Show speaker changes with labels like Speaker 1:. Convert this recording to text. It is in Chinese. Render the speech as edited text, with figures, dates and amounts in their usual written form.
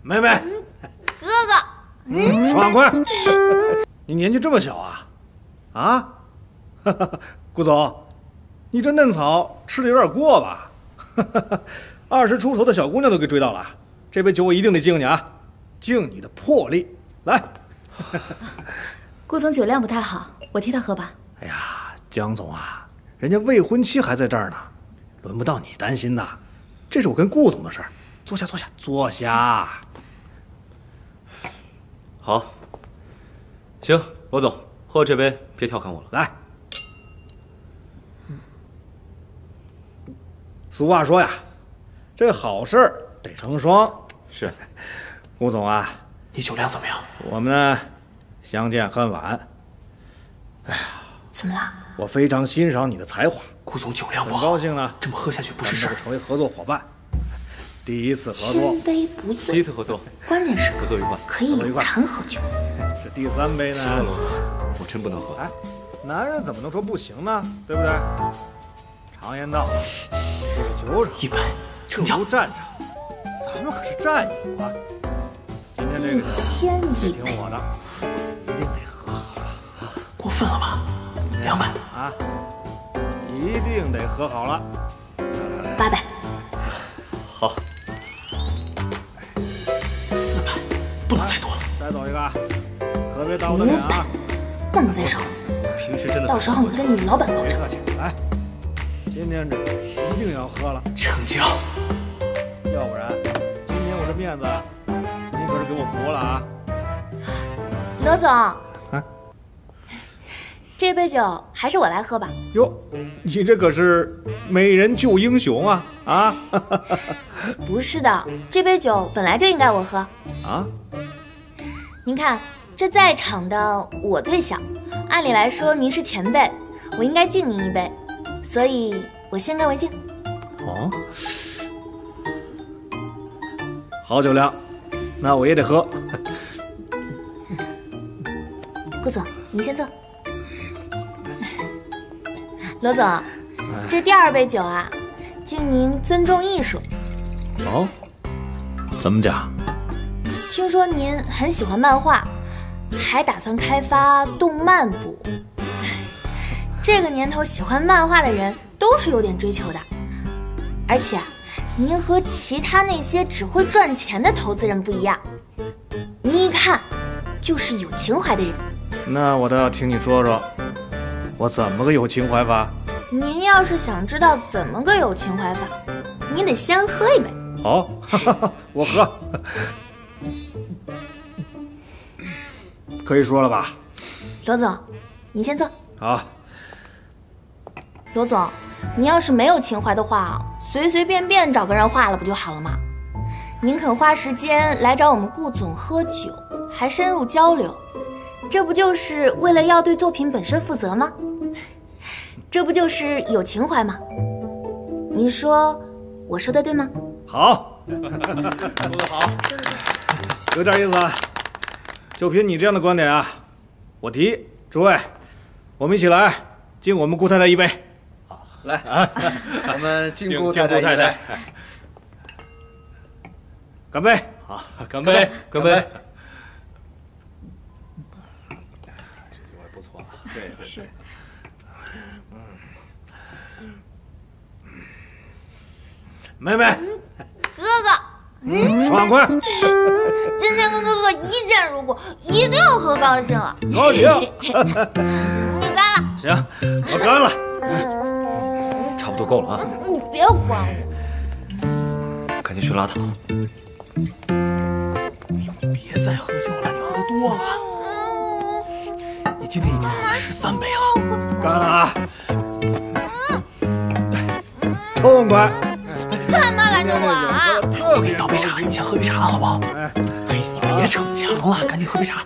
Speaker 1: 妹妹，
Speaker 2: 哥哥，
Speaker 1: 爽快！你年纪这么小啊？啊？顾总，你这嫩草吃的有点过吧？20出头的小姑娘都给追到了，这杯酒我一定得敬你啊，敬你的魄力。来，
Speaker 3: 顾总酒量不太好，我替他喝吧。
Speaker 1: 哎呀，江总啊，人家未婚妻还在这儿呢，轮不到你担心呐。这是我跟顾总的事儿。坐下，坐下，坐下。
Speaker 4: 好，行，罗总，喝这杯，别调侃我了。
Speaker 1: 来。俗话说呀，这好事儿得成双。
Speaker 4: 是，
Speaker 1: 顾总啊，
Speaker 5: 你酒量怎么样？
Speaker 1: 我们呢，相见恨晚。哎呀，
Speaker 3: 怎么了？
Speaker 1: 我非常欣赏你的才华。
Speaker 5: 顾总酒量不好，
Speaker 1: 很高兴呢，
Speaker 5: 这么喝下去不是事儿。
Speaker 1: 成为合作伙伴，第一次合作，
Speaker 3: 千杯不醉。
Speaker 4: 第一次合作，
Speaker 3: 关键是
Speaker 4: 合作愉快，
Speaker 3: 可以有偿喝酒。
Speaker 1: 这第3杯呢？
Speaker 4: 行了，罗总，我真不能喝。
Speaker 1: 哎，男人怎么能说不行呢？对不对？常言道，这个酒场
Speaker 5: 100成交。
Speaker 1: 如战场，咱们可是战友啊。今天这个酒得听我的，一定得喝好了。
Speaker 5: 过分了吧？200
Speaker 1: 啊，一定得喝好了。
Speaker 3: 800。
Speaker 4: 好。
Speaker 5: 400，不能再多了。
Speaker 1: 再走一个，可别耽误他脸啊！
Speaker 3: 不能再少了。
Speaker 4: 平时真的。
Speaker 3: 到时候你跟你老板保证。
Speaker 1: 别客气，来，今天这一定要喝了。
Speaker 5: 成交。
Speaker 1: 要不然，今天我这面子，您可是给我驳了啊！
Speaker 3: 罗总，
Speaker 1: 啊，
Speaker 3: 这杯酒还是我来喝吧。
Speaker 1: 哟，你这可是美人救英雄啊！啊！
Speaker 3: 不是的，这杯酒本来就应该我喝。
Speaker 1: 啊？
Speaker 3: 您看，这在场的我最小，按理来说您是前辈，我应该敬您一杯，所以我先干为敬。
Speaker 1: 哦，好酒量，那我也得喝。
Speaker 3: 顾总，您先坐。罗总，这第2杯酒啊，敬您尊重艺术。
Speaker 1: 哦，怎么讲？
Speaker 3: 听说您很喜欢漫画，还打算开发动漫部。这个年头，喜欢漫画的人都是有点追求的。而且，您和其他那些只会赚钱的投资人不一样，您一看就是有情怀的人。
Speaker 1: 那我倒要听你说说，我怎么个有情怀法？
Speaker 3: 您要是想知道怎么个有情怀法，您得先喝一杯。
Speaker 1: 好，我喝。可以说了吧？
Speaker 3: 罗总，您先坐。
Speaker 1: 好。
Speaker 3: 罗总，您要是没有情怀的话，随随便便找个人画了不就好了吗？您肯花时间来找我们顾总喝酒，还深入交流，这不就是为了要对作品本身负责吗？这不就是有情怀吗？您说我说的对吗？
Speaker 1: 好，说得好，有点意思啊。就凭你这样的观点啊，我提诸位，我们一起来敬我们顾太太一杯。
Speaker 6: 来，我们敬顾太太一杯，
Speaker 1: 干杯！
Speaker 4: 好，干杯！干杯！
Speaker 6: 这酒还不错啊。
Speaker 4: 对，
Speaker 3: 是。
Speaker 1: 妹妹，
Speaker 2: 哥哥，
Speaker 1: 爽快！
Speaker 2: 今天跟哥哥一见如故，一定要喝高兴了。
Speaker 1: 高兴！
Speaker 2: 你干了。
Speaker 1: 行，我干了。
Speaker 4: 差不多够了啊！
Speaker 2: 你别管我。
Speaker 4: 赶紧去拉躺。
Speaker 5: 你别再喝酒了，你喝多了。你今天已经喝了13杯了。
Speaker 1: 干了啊！痛快！
Speaker 2: 干嘛拦着我啊？
Speaker 5: 我给你倒杯茶，你先喝杯茶好不好？哎，你别逞强了，赶紧喝杯茶。